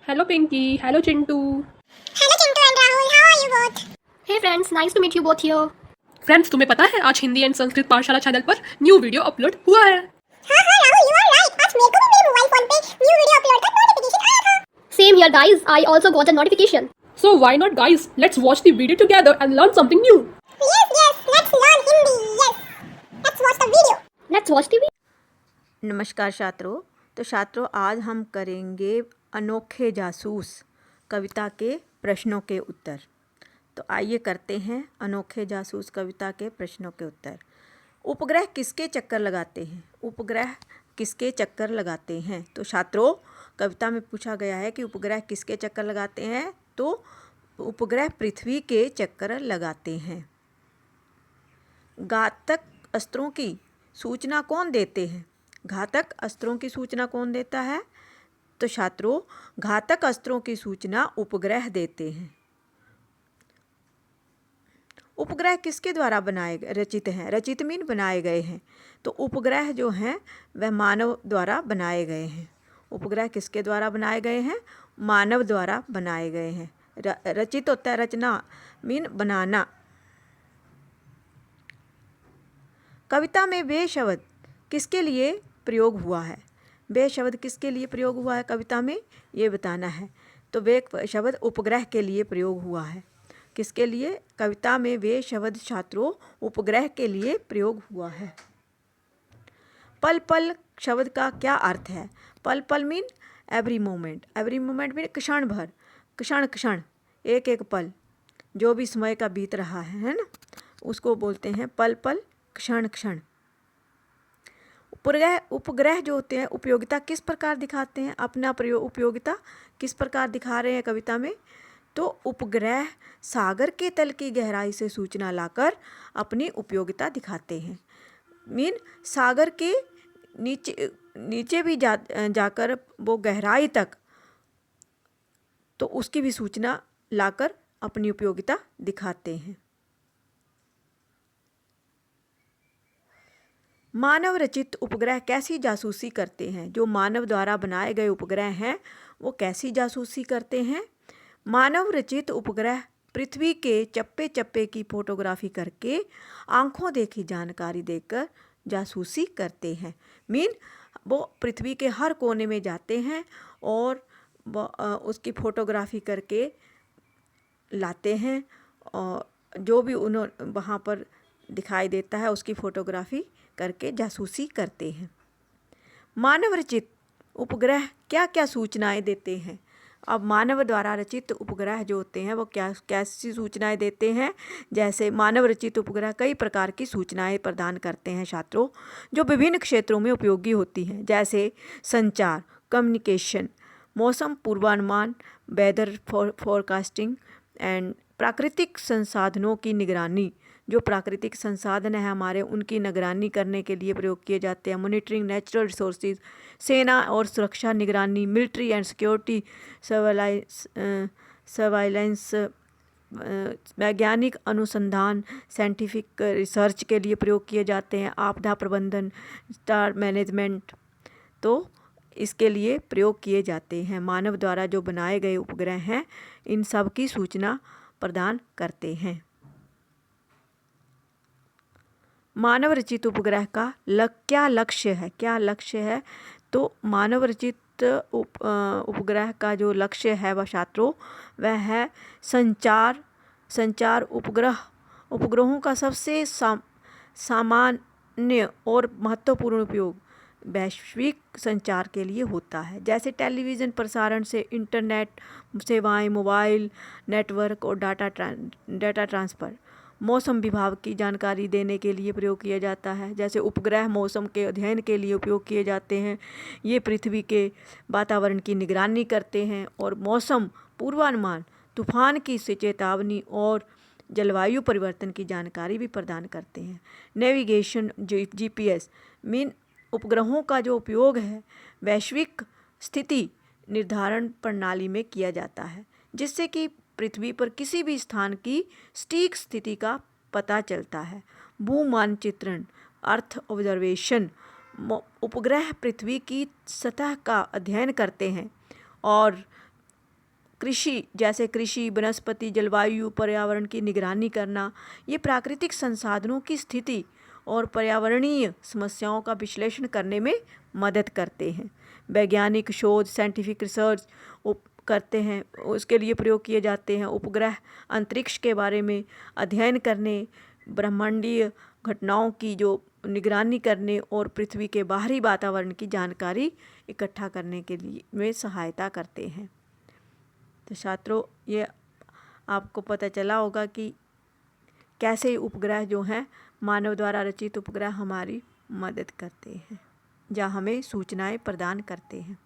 Hello Pinky, hello Chintu. Hello Chintu and Rahul, how are you both? Hey friends, nice to meet you both here. Friends तुम्हें पता है आज Hindi and Sanskrit पाठशाला channel पर new video upload हुआ है। हाँ राहुल, you are right. आज मेरे को भी मेरे मोबाइल फोन पे न्यू वीडियो अपलोड का नोटिफिकेशन आया था। Same here guys, I also got a notification. So why not guys, let's watch the video together and learn something new. Yes, let's learn Hindi. Yes, let's watch the video. Let's watch the video. नमस्कार छात्रों। तो छात्रों आज हम करेंगे अनोखे जासूस कविता के प्रश्नों के उत्तर। तो आइए करते हैं अनोखे जासूस कविता के प्रश्नों के उत्तर। उपग्रह किसके चक्कर लगाते हैं? उपग्रह किसके चक्कर लगाते हैं? तो छात्रों कविता में पूछा गया है कि उपग्रह किसके चक्कर लगाते हैं, तो उपग्रह पृथ्वी के चक्कर लगाते हैं। घातक अस्त्रों की सूचना कौन देते हैं? घातक अस्त्रों की सूचना कौन देता है? तो छात्रों घातक अस्त्रों की सूचना उपग्रह देते हैं। उपग्रह किसके द्वारा रचित हैं? रचित मीन बनाए गए हैं। तो उपग्रह जो हैं वह मानव द्वारा बनाए गए हैं। उपग्रह किसके द्वारा बनाए गए हैं? मानव द्वारा बनाए गए हैं। रचित होता है रचना मीन बनाना। कविता में वे शब्द किसके लिए प्रयोग हुआ है? वे शब्द किसके लिए प्रयोग हुआ है कविता में, ये बताना है। तो वे शब्द उपग्रह के लिए प्रयोग हुआ है। किसके लिए? कविता में वे शब्द छात्रों उपग्रह के लिए प्रयोग हुआ है। पल पल शब्द का क्या अर्थ है? पल पल mean every moment. Every moment mean क्षण भर, क्षण क्षण, एक एक पल जो भी समय का बीत रहा है ना, उसको बोलते हैं पल पल, क्षण क्षण। उपग्रह जो होते हैं उपयोगिता किस प्रकार दिखाते हैं? अपना उपयोगिता किस प्रकार दिखा रहे हैं कविता में? तो उपग्रह सागर के तल की गहराई से सूचना लाकर अपनी उपयोगिता दिखाते हैं। मीन सागर के नीचे भी जाकर वो गहराई तक, तो उसकी भी सूचना लाकर अपनी उपयोगिता दिखाते हैं। मानव रचित उपग्रह कैसी जासूसी करते हैं? जो मानव द्वारा बनाए गए उपग्रह हैं वो कैसी जासूसी करते हैं? मानव रचित उपग्रह पृथ्वी के चप्पे चप्पे की फोटोग्राफी करके आंखों देखी जानकारी देकर जासूसी करते हैं। मीन वो पृथ्वी के हर कोने में जाते हैं और उसकी फोटोग्राफी करके लाते हैं, और जो भी उन्होंने वहाँ पर दिखाई देता है उसकी फ़ोटोग्राफी करके जासूसी करते हैं। मानव रचित उपग्रह क्या क्या सूचनाएं देते हैं? अब मानव द्वारा रचित उपग्रह जो होते हैं वो कैसी सूचनाएं देते हैं? जैसे मानव रचित उपग्रह कई प्रकार की सूचनाएं प्रदान करते हैं छात्रों, जो विभिन्न क्षेत्रों में उपयोगी होती हैं। जैसे संचार, कम्युनिकेशन, मौसम पूर्वानुमान, वेदर फोरकास्टिंग एंड प्राकृतिक संसाधनों की निगरानी। जो प्राकृतिक संसाधन है हमारे उनकी निगरानी करने के लिए प्रयोग किए जाते हैं। मॉनिटरिंग नेचुरल रिसोर्सेज, सेना और सुरक्षा निगरानी, मिलिट्री एंड सिक्योरिटी सर्वाइलेंस, वैज्ञानिक अनुसंधान, साइंटिफिक रिसर्च के लिए प्रयोग किए जाते हैं। आपदा प्रबंधन, स्टार मैनेजमेंट, तो इसके लिए प्रयोग किए जाते हैं। मानव द्वारा जो बनाए गए उपग्रह हैं इन सब की सूचना प्रदान करते हैं। मानव रचित उपग्रह का क्या लक्ष्य है? क्या लक्ष्य है? तो मानव रचित उपग्रह का जो लक्ष्य है वह छात्रों वह है संचार। उपग्रहों का सबसे सामान्य और महत्वपूर्ण उपयोग वैश्विक संचार के लिए होता है। जैसे टेलीविज़न प्रसारण से इंटरनेट सेवाएं, मोबाइल नेटवर्क और डाटा ट्रांसफ़र। मौसम विभाग की जानकारी देने के लिए प्रयोग किया जाता है। जैसे उपग्रह मौसम के अध्ययन के लिए उपयोग किए जाते हैं। ये पृथ्वी के वातावरण की निगरानी करते हैं और मौसम पूर्वानुमान, तूफान की चेतावनी और जलवायु परिवर्तन की जानकारी भी प्रदान करते हैं। नेविगेशन, GPS मीन उपग्रहों का जो उपयोग है वैश्विक स्थिति निर्धारण प्रणाली में किया जाता है, जिससे कि पृथ्वी पर किसी भी स्थान की सटीक स्थिति का पता चलता है। भू मानचित्रण, अर्थ ऑब्जर्वेशन, उपग्रह पृथ्वी की सतह का अध्ययन करते हैं और कृषि जैसे कृषि, वनस्पति, जलवायु, पर्यावरण की निगरानी करना, ये प्राकृतिक संसाधनों की स्थिति और पर्यावरणीय समस्याओं का विश्लेषण करने में मदद करते हैं। वैज्ञानिक शोध, साइंटिफिक रिसर्च करते हैं, उसके लिए प्रयोग किए जाते हैं। उपग्रह अंतरिक्ष के बारे में अध्ययन करने, ब्रह्मांडीय घटनाओं की जो निगरानी करने और पृथ्वी के बाहरी वातावरण की जानकारी इकट्ठा करने के लिए में सहायता करते हैं। तो छात्रों, ये आपको पता चला होगा कि कैसे उपग्रह जो हैं मानव द्वारा रचित उपग्रह हमारी मदद करते हैं या हमें सूचनाएं प्रदान करते हैं।